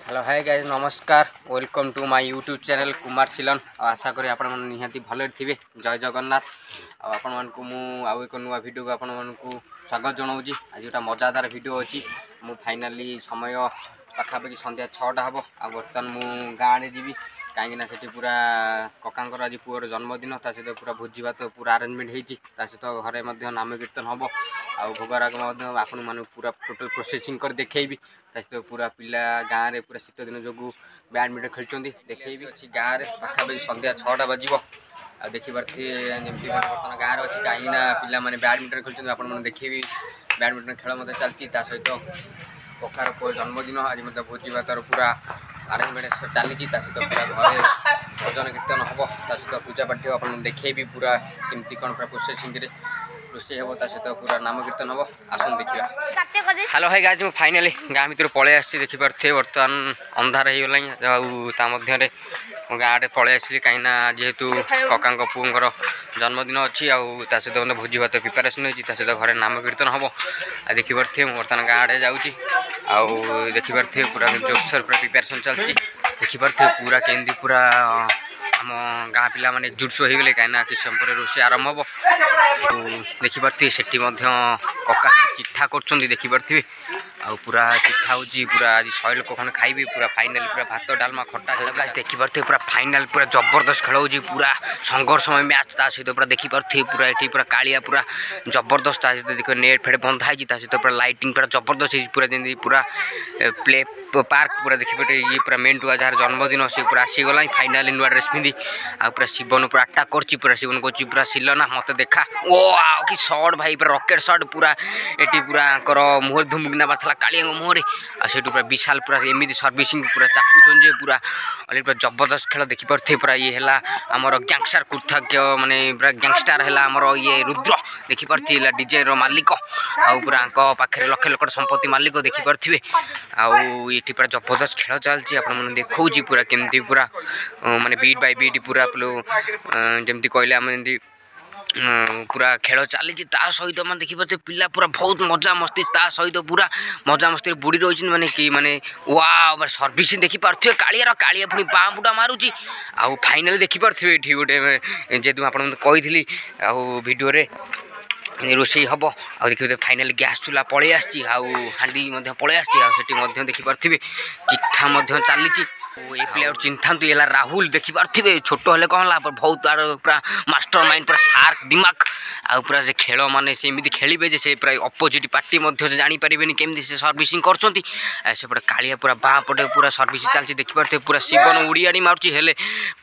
Hello hi guys नमस्कार welcome to my YouTube channel Kumar सिलन आशा करी आपण मन निहाती भले थे जय जगन्नाथ आपण मन को मु आउ एक नुआ वीडियो को आपण मन को स्वागत जनाऊँगी आज गोटा मजादार वीडियो अच्छी मु फाइनाली समय पाखापाखि संध्या 6टा हम आ बर्तमान मु गाँव में जीवी कहीं से पूरा ककांकर आज पुअर जन्मदिन ता सहित पूरा भोजी भात पूरा आरेंजमेंट होती सहित घरे नाम कीर्तन हम आ भोगराग आपण मान पूरा टोटल प्रोसेसिंग कर देखी सहित पूरा पिला गाँव में पूरा शीत दिन जो बैडमिंटन खेलुँच देखी अच्छी गाँव में पाखापाखि संध्या 6टा बजब आ देखिपारे जमी बर्तमान गाँव में अच्छी कहीं पिला मैंने बैडमिंटन खेलुँच आप देखी बैडमिंटन खेल मत चलती सहित ककार पुओ जन्मदिन आज मतलब भोजी भातर पूरा आरेंजमेंट चली सहित पूरा घरे भजन कीर्तन हम सहित पूजा पाठ आप देखेबी पूरा केमती कौन पूरा प्रोसेसिंग रोषे हम सहित पूरा नाम कीर्तन हम आसन देखा। हेलो हाय गाइस फाइनाली गाँव भर पलि आसी देखिपारे बर्तमान अंधार हो गला गाँव पलि आसली कहीं जेहेतु कका पुओर जन्मदिन अच्छी आता सहित मतलब भोजी भात प्रिपेरेसन होती सहित घर नाम कीर्तन हम आ देखिपारे बर्तमान गाँव आड़े जाऊँगी देखिपारे पूरा जोरसोर पूरा प्रिपेरेसन चलती देखिपारे पूरा केमती पूरा आम गाँ पिला माने एकजुट हो गले कहीं किस समय पर रोषे आरंभ हम देखिपारे से कका चिठा कर देखिपारे आउ पूरा चिठा हो पूरा आज 100 लोक खन खाइबे पूरा फाइनाल पूरा भात डालमा खट्टा गाइस देखिपारे पूरा फाइनाल पूरा जबरदस्त खेल हो पूरा संघर्षमय मैच ता सहित पूरा देखिपारे पूरा ये पूरा कालिया पूरा जबरदस्त देख नेट फेट बंधा है सहित पूरा लाइटिंग पूरा जबरदस्त पूरा जमी पूरा प्ले पार्क पूरा देखिए ये पूरा मेन टुआ जार जन्मदिन सी पूरा आसीगला फाइनाल नुआ ड्रेस पिंधि आ पूरा शिवन पूरा अटैक कर पूरा शिवन कर पूरा सिलना मत देखा ओ आओ कि शॉट भाई पूरा रॉकेट शॉट पूरा ये पूरा मुहर धुमुकना बाथला कालिया मुहर से पूरा विशाल पूरा एमती सर्विसिंग पूरा चापुन जे पूरा पूरा जबरदस्त खेल देखिपारे पूरा ये है आमर गैंगस्टर कुर्थज्ञ माने पूरा गैंगस्टर है आमर ये रुद्र देखिपारे डीजे मालिक आउ पूरा पाखे लक्ष लक्ष संपत्ति मालिक देखिपारे आउ ये पूरा जबरदस्त खेल चलती आप देखा पूरा केमती पूरा माने बीट बाय बीट पूरा जमती कहले आम पूरा खेल चली सहित मैं देखिए पिला पूरा बहुत मजा मस्ती सहित पूरा मजा मस्ती बुड़ी रही मैंने कि माने वाह सर्विस देखिपारे कालिया कालिया पुणी बाँ बुटा मारुची आउ फाइनाल देखिपारे ये गोटे जेहतु आप कही भिडियो रोषे हम आ देखिए फाइनाल गैस चूल्हा पलि आसी हाँडी पलि आसी देखिपारे चिठा चली ये प्लेयर चिंता ये राहुल देखिपारे छोट हेल्ले कौन है बहुत आड़ पूरा मास्टर माइंड पूरा शार्प दिमाग आ पूरा से खेल माने सेमती खेलिए से पूरा अपोजिट पार्टी जानीपारे केमती से सर्विसिंग करपटे कालिया पूरा बाँ पटे पूरा सर्विस चलती देखिपारे पूरा शिवन उड़ियाड़ी मार्ची हेले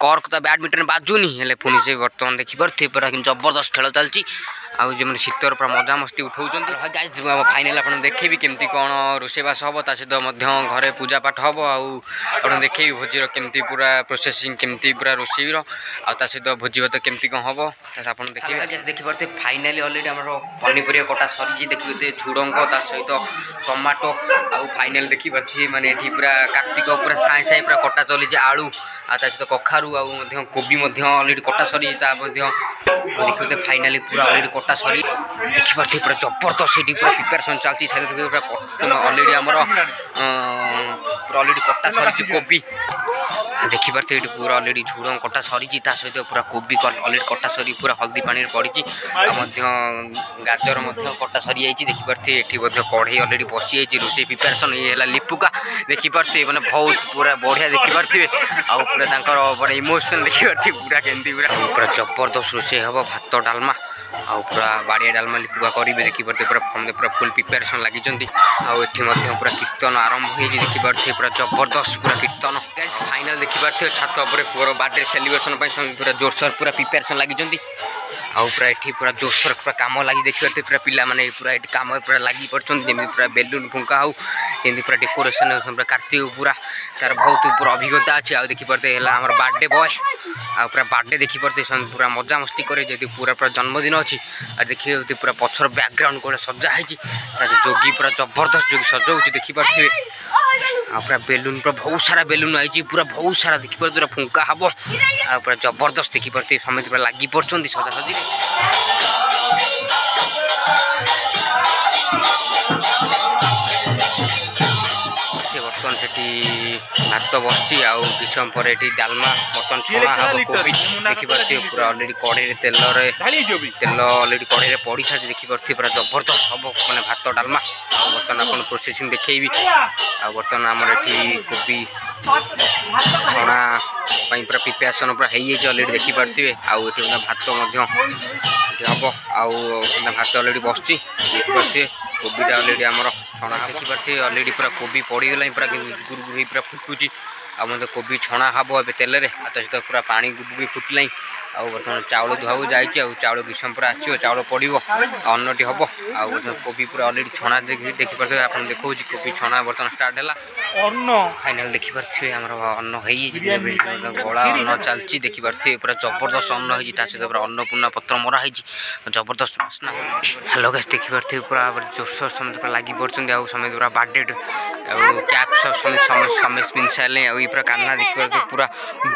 कर्क तो बैडमिंटन बाजुनी हेले पुणी से बर्तमान देखिपारे पूरा जबरदस्त खेल चलती आउ जो शीतर पूरा मजा मस्ती उठाऊँ गाइस फाइनाल आप देखेबी केमती कौन रोषेबास हम सहित घरे पूजा पाठ हम आप देखेबी भोजीर केमती पूरा प्रोसेसिंग केमती पूरा रोषेईर आ सहित भोजी भात केमती कौन हम आप देखिए देखिपारे फाइनाली अलरेडी आम पनीपरिया कटा सरी देखिए झुड़ंग सहित टमाटो आउ फाइनाल देखिपारे माने पूरा कार्तिक पूरा साए साए पूरा कटा चली आलू आ सहित कखारू कोबी अलरेडी कटा सरी देखिए फाइनाली पूरा अलरेडी कटा सरी देखिपारे पूरा जबरदस्त पूरा प्रिपेरेसन चलती पूरा अलरेडी आमर पूरा अलरेडी कटा सरी कोबी देखिपारे ये पूरा अलरेडी झुड़ंग कटा सरी सहित पूरा कोबी अलरेडी कटा सरी पूरा हल्दी पानी पड़ी गाजर कटा सरी जाइए देखिपारे ये कढ़ई अलरेडी बसी जाइए रोषे प्रिपेरेसन ये है लिपुका देखिपारे मैंने बहुत पूरा बढ़िया देखिपारे आउ पूरा पूरा इमोशनल देखिपारे पूरा केमती पूरा जबरदस्त रोषे हम भात डालमा आउ पूरा बाड़िया डालमा लिपुका करेंगे देखिपारे पूरा फुल प्रिपेरेसन लगी पूरा कीर्तन आरंभ हो देखिपारे पूरा जबरदस्त पूरा कीर्तन फाइनाल देखिपारे छात पर पुअर बर्थडे सेलिब्रेशन पूरा जोरसोर पूरा प्रिपेरेसन लगी आउ पूरा ये पूरा जोरसोर पूरा कम लगी देखिए पूरा पिला माने पूरा ये कम पूरा लगी पड़ती पूरा बेलून फुंका हो जमी पूरा डेकोरेशन पूरा कार्तिक पूरा तार बहुत पूरा अभिज्ञता अच्छी आ देखिपारे आम बर्थडे बॉय आ पूरा बर्थडे देखिपारे पूरा मजा मस्ती करे जी पूरा पूरा जन्मदिन अच्छी आ देखिए पूरा पछर बैकग्राउंड को सजा है जोगी पूरा जबरदस्त जोगी सजाऊँ देखिपारे पूरा बेलून पूरा बहुत सारा बेलून आई पूरा बहुत सारा देखिपारे पूरा फुंका हम आ पूरा जबरदस्त देखिपारे समित पूरा लगी पड़ती सजासजी बर्तमान ସେଠି ଭାତ ବସିଛି ଆଉ କିଛି ସମୟ ପରେ ଏଠି ଡାଲମା ବର୍ତ୍ତମାନ ଛଣା ହେବ କୋବି ଦେଖିପାରୁଥିବେ ପୁରା ଅଲରେଡ଼ି କଢ଼େଇରେ ତେଲ ଅଲରେଡ଼ି କଢ଼େଇରେ ପଡ଼ିସାରିଛି ଦେଖିପାରୁଥିବେ ପୁରା ଜବରଦସ୍ତ ହେବ ମାନେ ଭାତ ଡାଲମା ଆଉ ବର୍ତ୍ତମାନ ଆପଣ ପ୍ରୋସେସିଂ ଦେଖେଇବି ଆଉ ବର୍ତ୍ତମାନ ଆମର ଏଠି କୋବି ଛଣା ପାଇଁ ପୁରା ପ୍ରିପାରେସନ୍ ପୁରା ହେଇଯାଇଛି ଅଲରେଡ଼ି ଦେଖିପାରୁଥିବେ ଆଉ ଏଠି ଭାତ ମଧ୍ୟ ଏଠି ହେବ ଆଉ ଭାତ ଅଲରେଡ଼ି ବସିଛି ଦେଖିପାରୁଥିବେ କୋବିଟା ଅଲରେଡ଼ି ଆମର ଛଣା ଦେଖିପାରୁଥିବେ ଅଲରେଡ଼ି ପୁରା କୋବି ପଡ଼ିଗଲାଣି ପୁରା ଗୁରୁଗୁରୁ ହେଇ ପୁରା ଫୁଟୁଛି ଆଉ ମଧ୍ୟ କୋବି ଛଣା ହେବ ଏବେ ତେଲରେ ଆଉ ତା ସହିତ ପୁରା ପାଣି ଗୁରୁଗୁରୁ ଫୁଟିଲାଣି ଆଉ ବର୍ତ୍ତମାନ ଚାଉଳ ଧୁଆକୁ ଯାଇଛି ଆଉ ଚାଉଳ କିଛି ସମୟ ପରେ ଆସିବ ଚାଉଳ ପଡ଼ିବ ଆଉ ଅନ୍ନଟି ହେବ ଆଉ କୋବି ପୁରା ଅଲରେଡ଼ି ଛଣା ଦେଖିପାରୁଥିବେ ଆପଣ ଦେଖାଉଛି କୋବି ଛଣା ବର୍ତ୍ତମାନ ଷ୍ଟାର୍ଟ ହେଲା ଅନ୍ନ ଫାଇନାଲ୍ ଦେଖିପାରୁଥିବେ ଆମର ଅନ୍ନ ହେଇଯାଇଛି ଗଳା ଅନ୍ନ ଚାଲିଛି ଦେଖିପାରୁଥିବେ ପୁରା ଜବରଦସ୍ତ ଅନ୍ନ ହେଇଛି ତା ସହିତ ପୁରା ଅନ୍ନପୂର୍ଣ୍ଣା ପତ୍ର ମରା ହେଇଛି ଜବରଦସ୍ତ ବାସ୍ନା ହ୍ୟାଲୋ ଗାଇସ୍ ଦେଖିପାରୁଥିବେ ପୁରା ଜୋରସୋର ସମସ୍ତେ ପୁରା ଲାଗି ପଡ଼ୁଛନ୍ତି ଆଉ ସମସ୍ତେ ପୁରା ବାର୍ଥଡେ ଆଉ କ୍ୟାପ୍ ସବୁ ସମସ୍ତେ ପିନ୍ଧି ସାରିଲେ ଆଉ ଏଇ ପୁରା କାହ୍ନା ଦେଖିପାରୁଥିବେ ପୁରା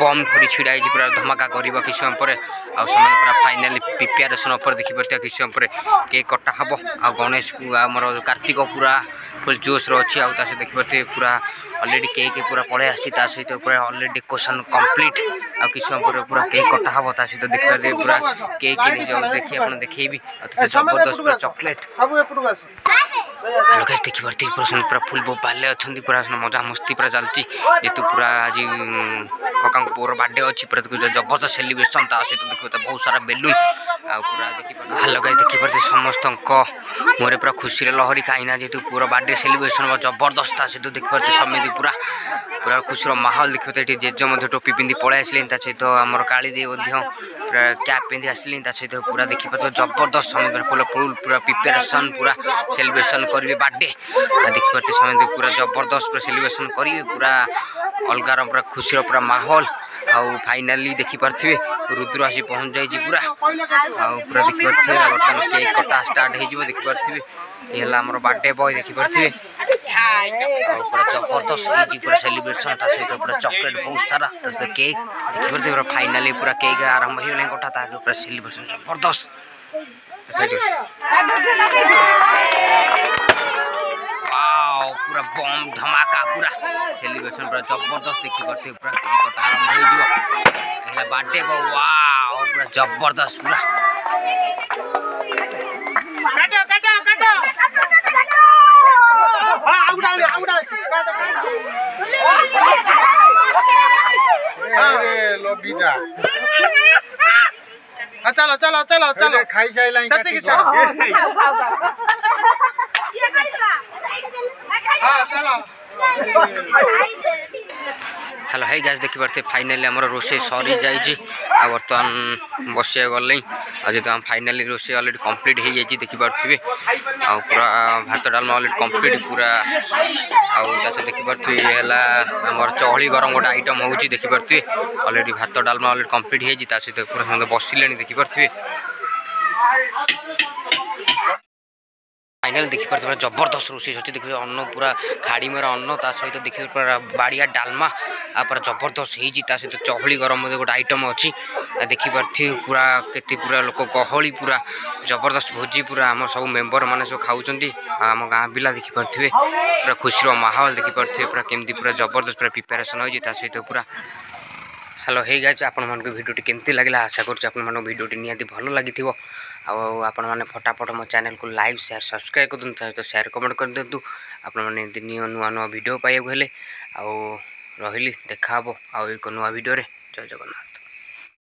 ବମ୍ ଧରି ଛିଡ଼ା ହେଇଛି ପୁରା ଧମାକା କରିବା କିଛି ସମୟ ପରେ ଆଉ ସେମାନେ ପୁରା ଫାଇନାଲି ପ୍ରିପାରେସନ୍ ଉପରେ ଦେଖିପାରୁଥିବା କିଛି ସମୟ ପରେ କେକ୍ କଟା ହେବ ଆଉ ଗଣେଶକୁ ଆମର କାର୍ତ୍ତିକ ପୁରା ଫୁଲ୍ ଜୋସ୍ରେ ଅଛି ଆଉ ତା ସହିତ ଦେଖିପାରୁଥିବେ ପୁରା ଅଲରେଡ଼ି କେକ୍ ପୁରା ପଳେଇ ଆସିଛି ତା ସହିତ ପୁରା ଅଲରେଡ଼ି ଡେକୋରେସନ୍ କମ୍ପ୍ଲିଟ୍ ଆଉ କିଛି ସମୟ ପରେ ପୁରା କେକ୍ କଟା ହେବ ତା ସହିତ ଦେଖିପାରୁଥିବେ ପୁରା କେକ୍ ଦେଖି ଆପଣ ଦେଖେଇବି ଆଉ ଜବରଦସ୍ତ ପୁରା ଚକୋଲେଟ୍ लोग देखिए पूरा फुल बोबाले अच्छा पूरा मजा मस्ती पूरा चलती जेतु पूरा आज कका पुअर बार्डे अच्छी पूरा जबरदस्त सेलिब्रेशन ता सहित देखिए बहुत सारा बेलून आ पूरा हेलो गाइस देखिए समस्त मोरे पूरा खुशी लहरी कहीं जेतु पूरा बार्डे सेलिब्रेशन जबरदस्त ता सहित देखिए समिति पूरा पूरा खुशी माहौल देखिए जेज टोपी पिंधि पलि आसले सहित आमर कालीदी पूरा कैप पिंधि आसली सहित पूरा देखिए जबरदस्त समिति फुल फुल पूरा प्रिपेरेसन पूरा सेलिब्रेशन करेंगे बार्डे देखिए समझते पूरा जबरदस्त पूरा सेलिब्रेशन करेंगे पूरा अलगार पूरा खुशी पूरा माहौल आउ फाइनाली देखिपे रुद्र आसी पहुँच जाइए पूरा आउ पूरा देखिपे बर्तमान केक कटा स्टार्ट हो देखिपे ये आमर बार्डे बॉय देखिपे पूरा जबरदस्त पूरा सेलिब्रेशन सहित पूरा चॉकलेट बहुत सारा केक देखिपे पूरा फाइनाली पूरा केक आरंभ हो कटा पूरा सेलिब्रेशन जबरदस्त पूरा बम धमाका पूरा सेलिब्रेशन पूरा जबरदस्त देखिए पूरा केक कटा आरंभ हो बार्डे वाओ पूरा जबरदस्त पूरा चलो चलो चलो चलो खाई साइलाइन हेलो है गैस देखिए फाइनाली आम रोसे सरी जाइए बर्तमान बसिया गले जो आम फाइनाली रोसे अलरेडी कम्प्लीट हो जाइए देखिपे पूरा भात डालमा अलरेडी कम्प्लीट पूरा आस देखिपे आम चहली गरम गोटे आइटम हो देखिपे अलरेडी भात डालमा अलरेडी कम्प्लीट हो सहित पूरा बसिले देखिपे फाइनल देखिए पूरा जबरदस्त रोषे अच्छे देखिए अन्न पूरा खाड़ी मेरा अन्न ता सहित देखिए पूरा बाड़िया डालमा आ पूरा जबरदस्त होती सहित चहली गरम गोटे आइटम अच्छी देखिपे पूरा केते पूरा लोक गहली पूरा जबरदस्त भोजी पूरा आम सब मेम्बर मैंने सब खाऊँ आम गाँ पिला देखिपे पूरा खुशी माहौल देखिपे पूरा केमती पूरा जबरदस्त पूरा प्रिपेरेसन होती सहित पूरा हेलो हे गाइस आपण मानक भिडियोटी केमती लगला आशा करूँ आपण मानक भिडियोटी निहाती भल लगी आपण मैंने फटाफट मो चैनल को लाइक शेयर सब्सक्राइब कर दिखाँ सहित शेयर कमेंट कर दिंतु आपण मैंने नुआ नुआ भिडियो पाइबा हेले रही देखा आउ एक नुआ भिडियो जय जगन्नाथ।